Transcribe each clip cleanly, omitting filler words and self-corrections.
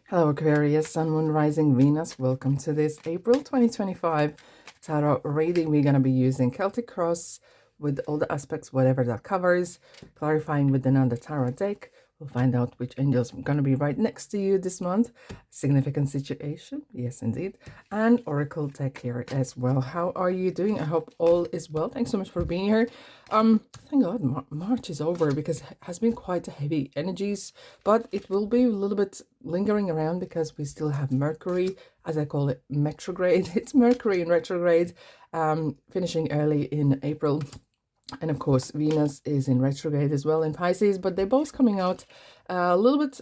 Hello Aquarius, Sun, Moon, Rising, Venus. Welcome to this April 2025 Tarot reading. We're going to be using Celtic Cross with all the aspects, whatever that covers, clarifying with another tarot deck. We'll find out which angels are going to be right next to you this month. Significant situation, yes indeed. And Oracle deck here as well. How are you doing? I hope all is well. Thanks so much for being here. Thank God March is over because it has been quite heavy energies, but it will be a little bit lingering around because we still have Mercury, as I call it, retrograde. It's Mercury in retrograde, finishing early in April. And of course, Venus is in retrograde as well in Pisces, but they're both coming out a little bit,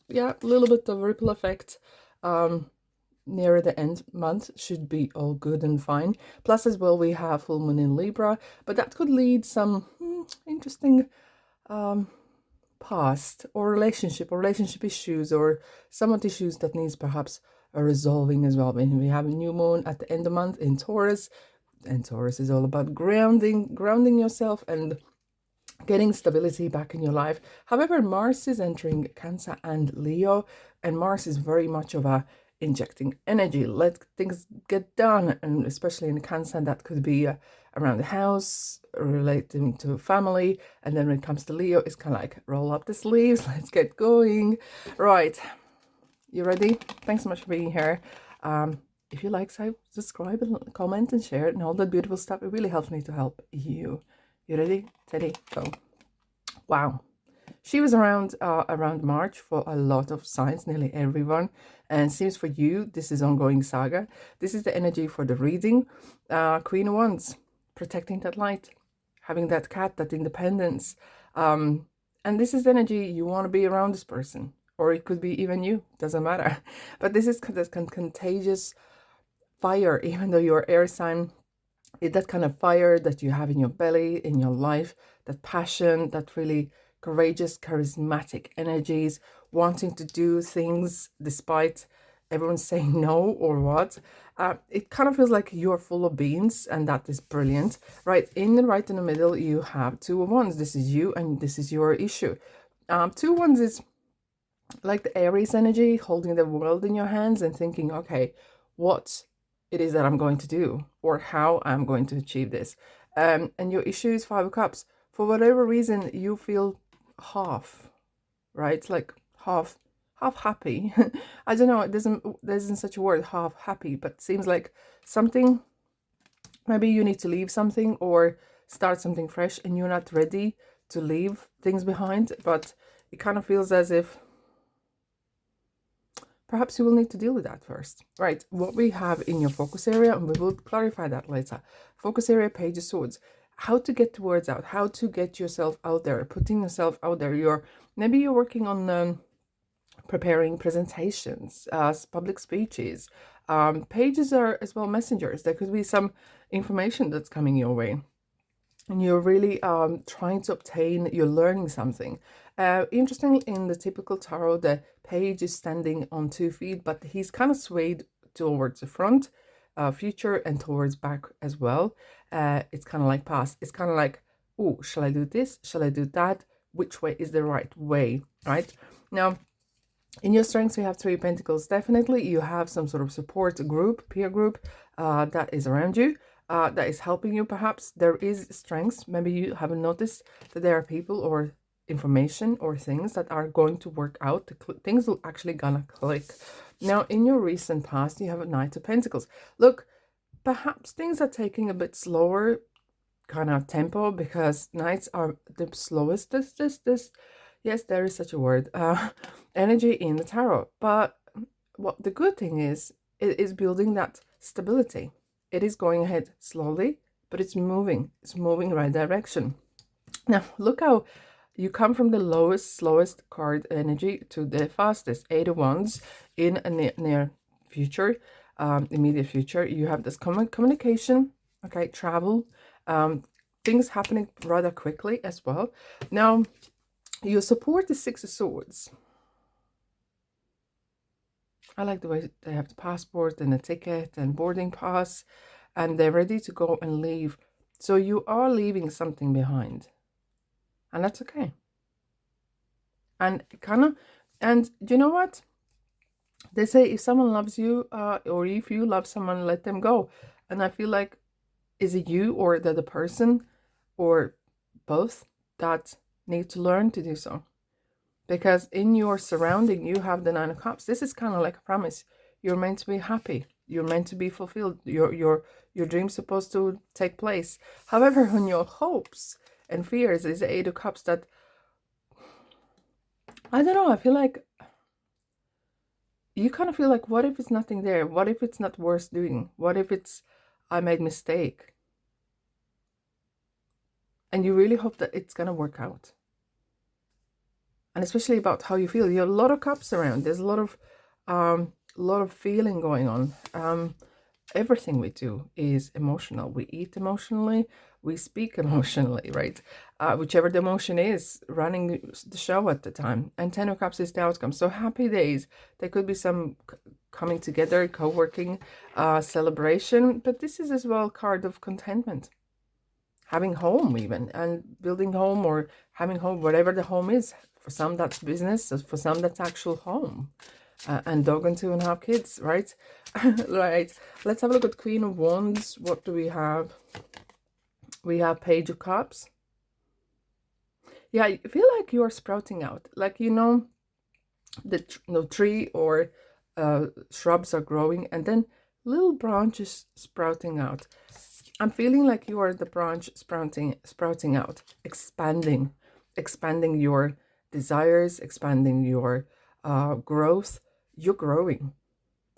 a little bit of ripple effect. Nearer the end month should be all good and fine. Plus as well, we have full moon in Libra, but that could lead some interesting past or relationship issues, or somewhat issues that needs perhaps a resolving as well. When we have a new moon at the end of the month in Taurus, and Taurus is all about grounding yourself and getting stability back in your life. However, Mars is entering Cancer and Leo, and Mars is very much of a injecting energy, let things get done, and especially in Cancer, that could be around the house, relating to family. And then when it comes to Leo, it's kind of like roll up the sleeves, let's get going. Right, you ready? Thanks so much for being here. If you like, subscribe and comment and share it and all that beautiful stuff. It really helps me to help you. You ready? Steady, go. Wow. She was around March for a lot of signs, nearly everyone. And seems for you, this is ongoing saga. This is the energy for the reading. Queen of Wands, protecting that light, having that cat, that independence. And this is the energy you want to be around this person. Or it could be even you, doesn't matter. But this is this contagious fire, even though you're air sign. That kind of fire that you have in your belly, in your life, that passion, that really courageous, charismatic energies, wanting to do things despite everyone saying no or what. It kind of feels like you're full of beans, and that is brilliant. Right in the middle, you have Two of Wands. This is you, and this is your issue. Two of Wands is like the Aries energy, holding the world in your hands and thinking, okay, what it is that I'm going to do, or how I'm going to achieve this. And your issue is Five of Cups. For whatever reason, you feel half, right? It's like half happy. I don't know, there isn't such a word, half happy, but it seems like something, maybe you need to leave something or start something fresh, and you're not ready to leave things behind, but it kind of feels as if perhaps you will need to deal with that first. Right, what we have in your focus area, and we will clarify that later. Focus area, Page of Swords. How to get the words out, how to get yourself out there, putting yourself out there. Maybe you're working on preparing presentations, public speeches. Pages are as well messengers. There could be some information that's coming your way, and you're really trying to obtain, you're learning something. Interestingly, in the typical tarot, the page is standing on 2 feet, but he's kind of swayed towards the front, future, and towards back as well. It's kind of like past. It's kind of like, oh, shall I do this? Shall I do that? Which way is the right way, right? Now, in your strengths, we have Three of Pentacles. Definitely, you have some sort of support group, peer group, that is around you. That is helping you. Perhaps there is strengths. Maybe you haven't noticed that there are people or information or things that are going to work out. Things will actually gonna click. Now, in your recent past, you have a Knight of Pentacles. Look, perhaps things are taking a bit slower kind of tempo, because Knights are the slowest. Yes, there is such a word. Energy in the tarot. But what the good thing is, it is building that stability. It is going ahead slowly, but it's moving. It's moving right direction. Now, look how you come from the lowest, slowest card energy to the fastest. Eight of Wands in a near future, immediate future. You have this communication, okay, travel, things happening rather quickly as well. Now, you support the Six of Swords. I like the way they have the passport and the ticket and boarding pass, and they're ready to go and leave. So you are leaving something behind, and that's okay. And you know what? They say if someone loves you, or if you love someone, let them go. And I feel like, is it you or the other person or both that need to learn to do so? Because in your surrounding, you have the Nine of Cups. This is kind of like a promise. You're meant to be happy. You're meant to be fulfilled. Your dream's supposed to take place. However, when your hopes and fears is the Eight of Cups, that, I don't know, I feel like you kind of feel like, what if it's nothing there? What if it's not worth doing? What if it's, I made mistake? And you really hope that it's going to work out. And especially about how you feel. You have a lot of cups around. There's a lot of feeling going on. Everything we do is emotional. We eat emotionally. We speak emotionally, right? Whichever the emotion is running the show at the time. And Ten of Cups is the outcome. So happy days. There could be some coming together, co-working, celebration. But this is as well a card of contentment. Having home even, and building home, or having home, whatever the home is. For some, that's business. For some, that's actual home. And dog and 2.5 kids, right? Right. Let's have a look at Queen of Wands. What do we have? We have Page of Cups. Yeah, I feel like you're sprouting out. Like, the tree or shrubs are growing, and then little branches sprouting out. I'm feeling like you are the branch sprouting out, expanding your desires, expanding your growth. You're growing,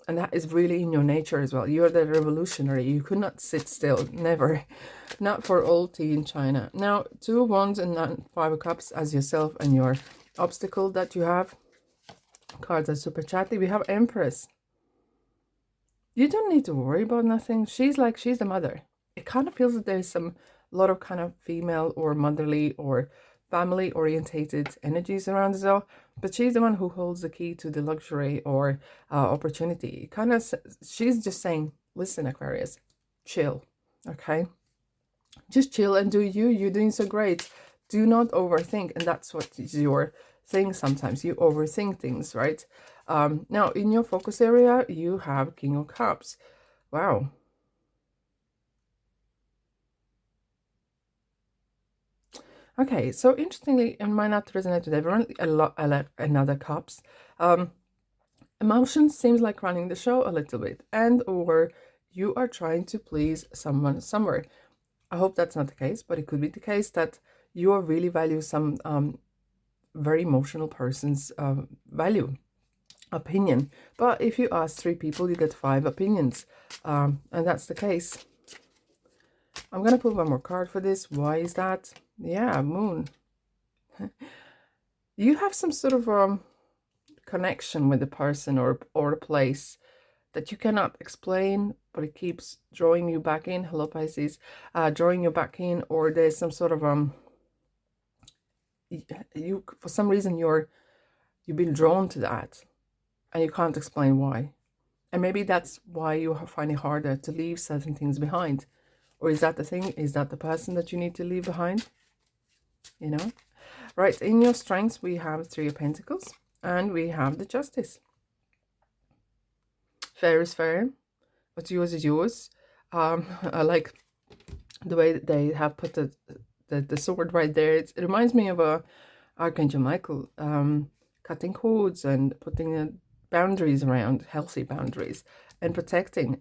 and that is really in your nature as well. You're the revolutionary. You could not sit still, never, not for old tea in China. Now, 2 of Wands and 5 of Cups as yourself and your obstacle that you have. Cards are super chatty. We have Empress. You don't need to worry about nothing. She's the mother. It kind of feels that there's a lot of kind of female or motherly or family orientated energies around as well, but she's the one who holds the key to the luxury or opportunity. Kind of, she's just saying, listen, Aquarius, chill, okay? Just chill and do you. You're doing so great. Do not overthink. And that's what is your thing sometimes. You overthink things, right? Now, in your focus area, you have King of Cups. Wow. Okay, so interestingly, it might not resonate with everyone. I like another Cups. Emotions seems like running the show a little bit, and or you are trying to please someone somewhere. I hope that's not the case, but it could be the case that you really value some very emotional person's opinion. But if you ask 3 people, you get 5 opinions, and that's the case. I'm gonna put one more card for this. Why is that? Yeah, Moon. You have some sort of connection with the person or a place that you cannot explain, but it keeps drawing you back in. Hello, Pisces. Drawing you back in, or there's some sort of you, for some reason, you've been drawn to that, and you can't explain why. And maybe that's why you find it harder to leave certain things behind. Or is that the thing? Is that the person that you need to leave behind? You know? Right, in your strengths, we have 3 of Pentacles, and we have the Justice. Fair is fair. What's yours is yours. I like the way that they have put the sword right there. It reminds me of Archangel Michael cutting cords and putting boundaries around, healthy boundaries, and protecting.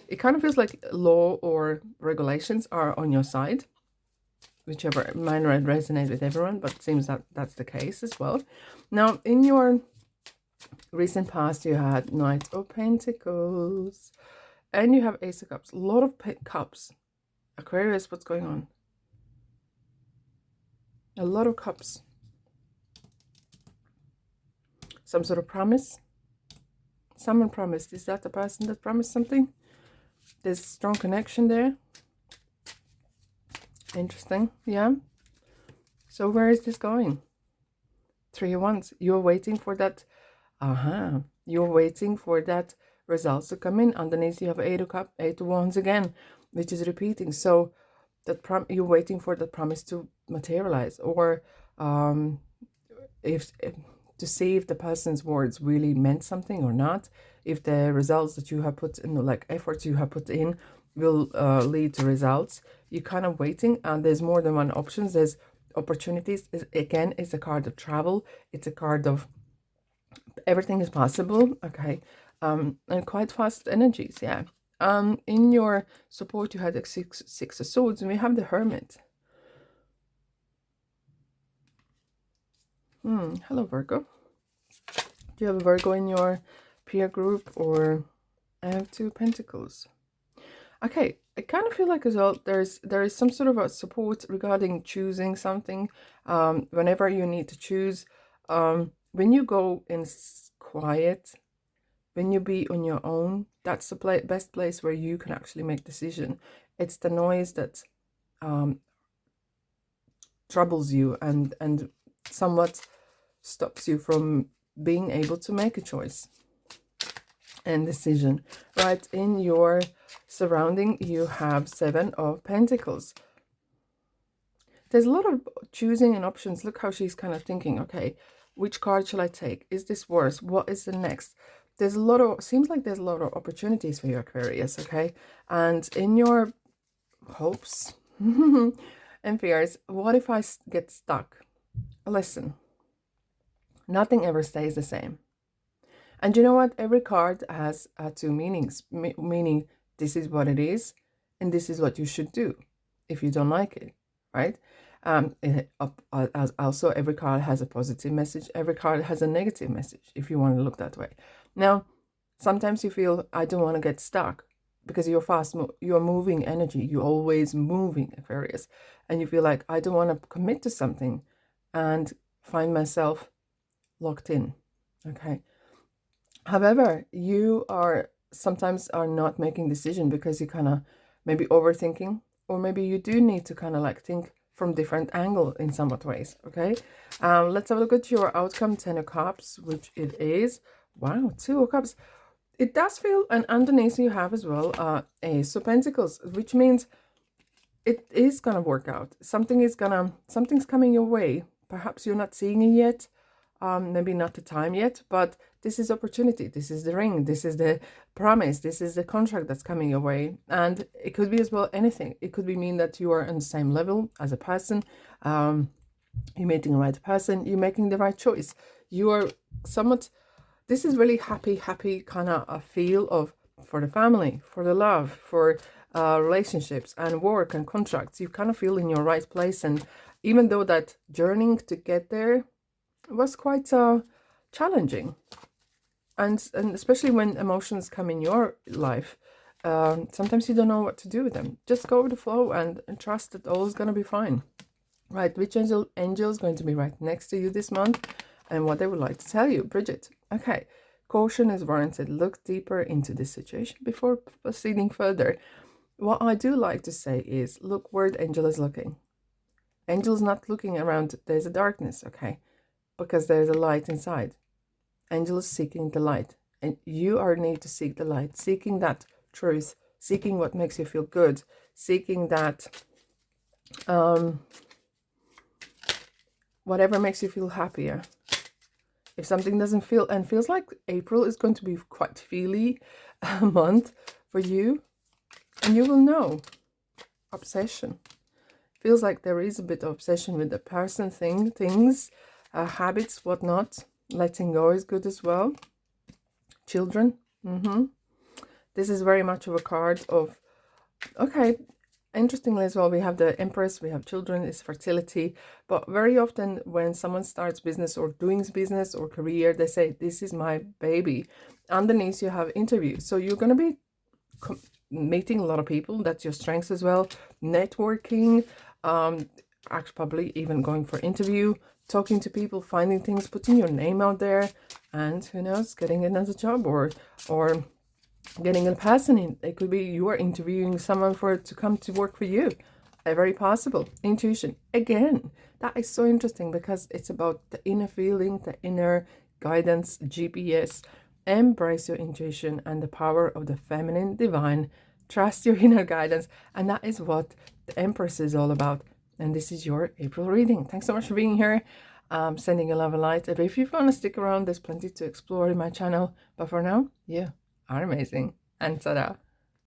It kind of feels like law or regulations are on your side, whichever might not resonate with everyone, but it seems that that's the case as well. Now, in your recent past, you had Knight of Pentacles, and you have Ace of Cups. A lot of cups. Aquarius, what's going on? A lot of cups. Some sort of promise. Someone promised. Is that the person that promised something? There's strong connection there. Interesting. Yeah. So where is this going? 3 of Wands. You're waiting for that. You're waiting for that results to come in. Underneath you have 8 of Wands again, which is repeating. So that you're waiting for the promise to materialize, or if to see if the person's words really meant something or not, if the results that you have put in, like efforts you have put in, will lead to results. You're kind of waiting, and there's more than one options. There's opportunities. Again, it's a card of travel. It's a card of everything is possible. Okay. And quite fast energies. Yeah. In your support, you had the six of swords, and we have the Hermit. Hello, Virgo. Do you have a Virgo in your peer group? Or I have Two of Pentacles. Okay, I kind of feel like as well there is some sort of a support regarding choosing something. Whenever you need to choose, when you go in quiet, when you be on your own, that's the best place where you can actually make decision. It's the noise that troubles you and somewhat stops you from being able to make a choice and decision. Right, in your surrounding, you have Seven of Pentacles. There's a lot of choosing and options. Look how she's kind of thinking, okay, which card shall I take? Is this worse? What is the next? There's a lot of, seems like there's a lot of opportunities for you, Aquarius, okay? And in your hopes and fears, what if I get stuck? Listen, nothing ever stays the same. And you know what? Every card has two meanings, meaning this is what it is, and this is what you should do if you don't like it, right? Also, every card has a positive message. Every card has a negative message, if you want to look that way. Now, sometimes you feel, I don't want to get stuck, because you're moving energy. You're always moving, Aquarius. And you feel like, I don't want to commit to something and find myself locked in, okay? However, you sometimes are not making decision because you kind of maybe overthinking, or maybe you do need to kind of like think from different angle in somewhat ways, okay? Let's have a look at your outcome. 10 of Cups, which it is. Wow, 2 of Cups. It does feel, and underneath you have as well Ace of Pentacles, which means it is gonna work out. Something's coming your way. Perhaps you're not seeing it yet. Maybe not the time yet, but this is opportunity. This is the ring. This is the promise. This is the contract that's coming your way. And it could be as well anything. It could be mean that you are on the same level as a person. You're meeting the right person. You're making the right choice. You are somewhat, this is really happy kind of a feel of, for the family, for the love, for relationships and work and contracts. You kind of feel in your right place. And even though that journeying to get there was quite challenging, and especially when emotions come in your life, sometimes you don't know what to do with them. Just go with the flow and trust that all is going to be fine. Right, which angel is going to be right next to you this month, and what they would like to tell you, Bridget. Okay, caution is warranted. Look deeper into this situation before proceeding further. What I do like to say is, look where the angel is looking. Angel's not looking around, there's a darkness, okay? Because there's a light inside. Angel is seeking the light, and you are need to seek the light, seeking that truth, seeking what makes you feel good, seeking that whatever makes you feel happier. If something doesn't feel, and feels like April is going to be quite feely month for you, and you will know. Obsession. Feels like there is a bit of obsession with the person, things, habits, whatnot. Letting go is good as well. Children. This is very much of a card of, okay, interestingly as well, we have the Empress, we have children, is fertility. But very often when someone starts business or doing business or career, they say, this is my baby. Underneath you have interview. So you're going to be meeting a lot of people. That's your strengths as well. Networking, actually probably even going for interview, talking to people, finding things, putting your name out there, and who knows, getting another job or getting a person in. It could be you are interviewing someone to come to work for you. Very possible. Intuition. Again, that is so interesting because it's about the inner feeling, the inner guidance, GPS. Embrace your intuition and the power of the feminine divine. Trust your inner guidance. And that is what the Empress is all about. And this is your April reading. Thanks so much for being here. Sending you love and light. But if you want to stick around, there's plenty to explore in my channel. But for now, you are amazing. And ta-da!